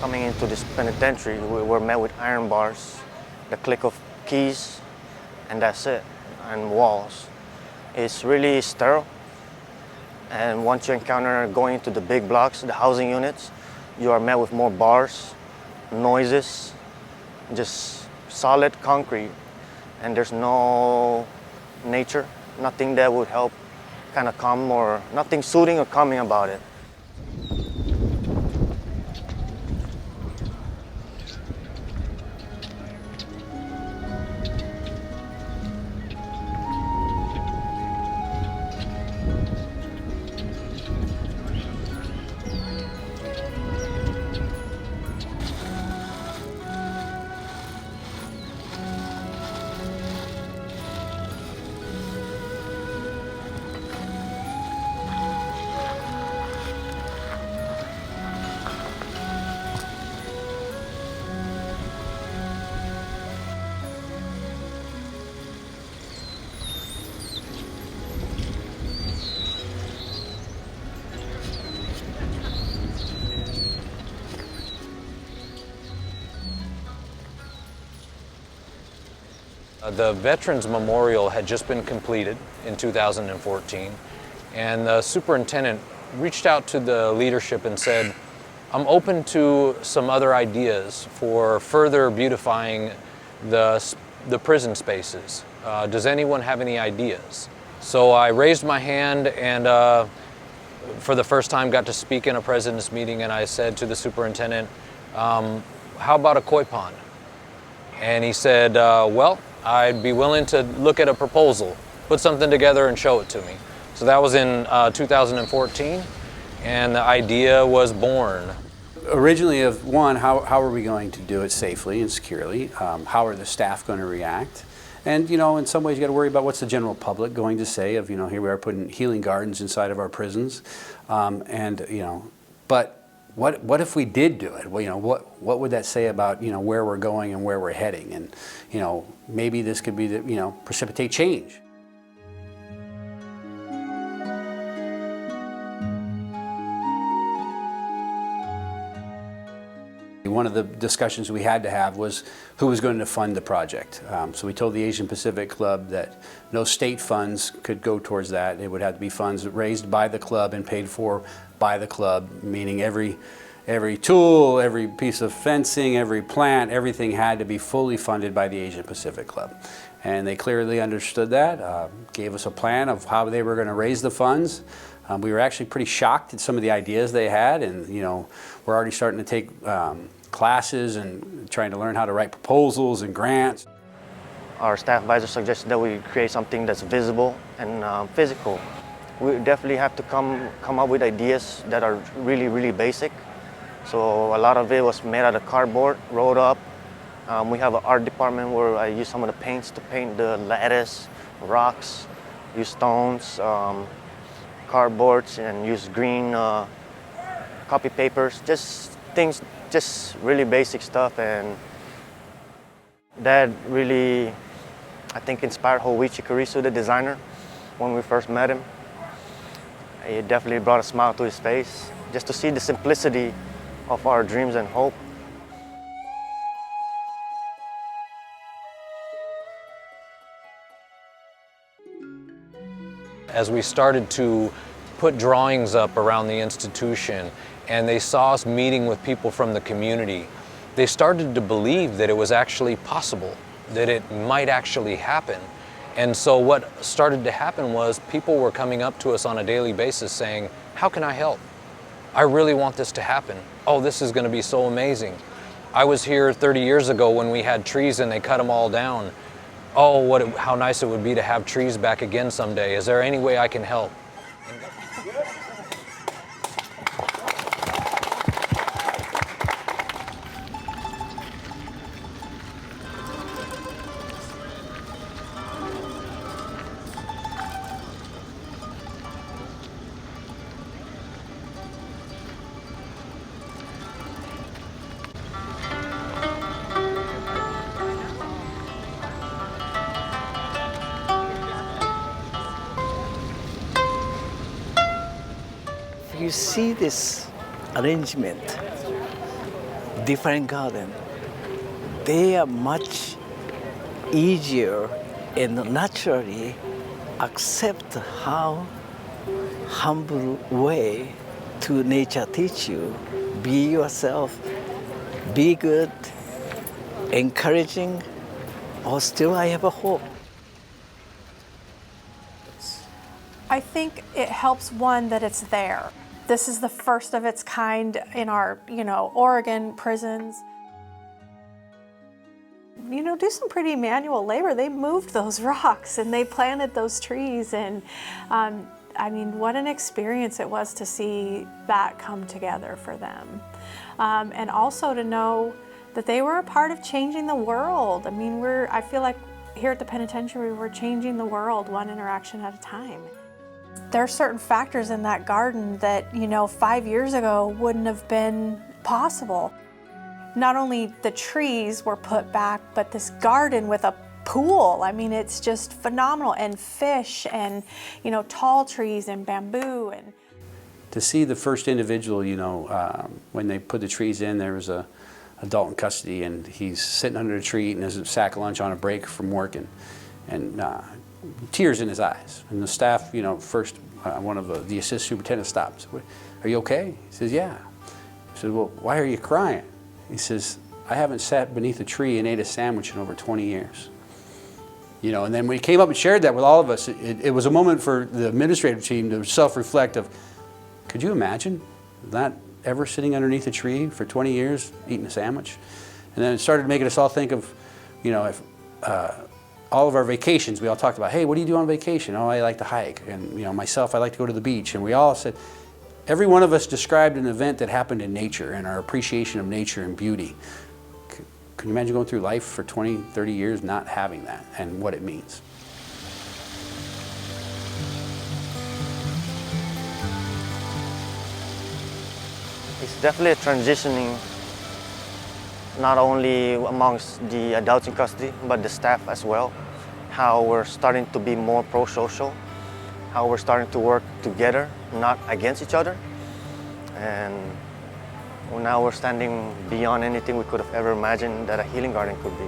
Coming into this penitentiary, we were met with iron bars, the click of keys, and that's it, and walls. It's really sterile. And once you encounter going into the big blocks, the housing units, you are met with more bars, noises, just solid concrete. And there's no nature, nothing that would help kind of calm, or nothing soothing or calming about it. The Veterans Memorial had just been completed in 2014, and the superintendent reached out to the leadership and said, I'm open to some other ideas for further beautifying the prison spaces. Does anyone have any ideas? So I raised my hand and for the first time got to speak in a president's meeting, and I said to the superintendent, how about a koi pond? And he said, well, I'd be willing to look at a proposal, put something together and show it to me. So that was in 2014, and the idea was born. Originally, how are we going to do it safely and securely? How are the staff going to react? And, in some ways you got to worry about what's the general public going to say of, here we are putting healing gardens inside of our prisons. But what if we did do it? Well, what would that say about, where we're going and where we're heading? And, maybe this could be precipitate change. One of the discussions we had to have was who was going to fund the project. So we told the Asian Pacific Club that no state funds could go towards that. It would have to be funds raised by the club and paid for by the club, meaning every tool, every piece of fencing, every plant, everything had to be fully funded by the Asian Pacific Club. And they clearly understood that, gave us a plan of how they were going to raise the funds. We were actually pretty shocked at some of the ideas they had, and we're already starting to take classes and trying to learn how to write proposals and grants. Our staff advisor suggested that we create something that's visible and physical. We definitely have to come up with ideas that are really, really basic. So a lot of it was made out of cardboard, rolled up. We have an art department where I use some of the paints to paint the lattice, rocks, use stones, cardboards, and use green copy papers, just things, just really basic stuff. And that really, I think, inspired Hoichi Kurisu, the designer, when we first met him. It definitely brought a smile to his face, just to see the simplicity of our dreams and hope. As we started to put drawings up around the institution, and they saw us meeting with people from the community, they started to believe that it was actually possible, that it might actually happen. And so what started to happen was people were coming up to us on a daily basis saying, how can I help? I really want this to happen. Oh, this is going to be so amazing. I was here 30 years ago when we had trees and they cut them all down. Oh, how nice it would be to have trees back again someday. Is there any way I can help? You see this arrangement, different garden, they are much easier and naturally accept how humble way to nature teach you. Be yourself, be good, encouraging, or still I have a hope. I think it helps, one, that it's there. This is the first of its kind in our, Oregon prisons. Do some pretty manual labor. They moved those rocks and they planted those trees, and what an experience it was to see that come together for them. And also to know that they were a part of changing the world. I feel like here at the penitentiary, we're changing the world one interaction at a time. There are certain factors in that garden that, 5 years ago wouldn't have been possible. Not only the trees were put back, but this garden with a pool. It's just phenomenal, and fish and, tall trees and bamboo. And to see the first individual, when they put the trees in, there was a adult in custody, and he's sitting under a tree eating his sack of lunch on a break from work, and tears in his eyes. And the staff, first one of the assistant superintendent stops. "Are you okay?" He says, "Yeah." I said, "Well, why are you crying?" He says, "I haven't sat beneath a tree and ate a sandwich in over 20 years. And then when he came up and shared that with all of us, it was a moment for the administrative team to self-reflect of, could you imagine not ever sitting underneath a tree for 20 years eating a sandwich? And then it started making us all think of, if all of our vacations, we all talked about, hey, what do you do on vacation? Oh, I like to hike. And myself, I like to go to the beach. And we all said, every one of us described an event that happened in nature and our appreciation of nature and beauty. Can you imagine going through life for 20, 30 years not having that and what it means? It's definitely a transitioning, not only amongst the adults in custody, but the staff as well. How we're starting to be more pro-social, how we're starting to work together, not against each other. And now we're standing beyond anything we could have ever imagined that a healing garden could be.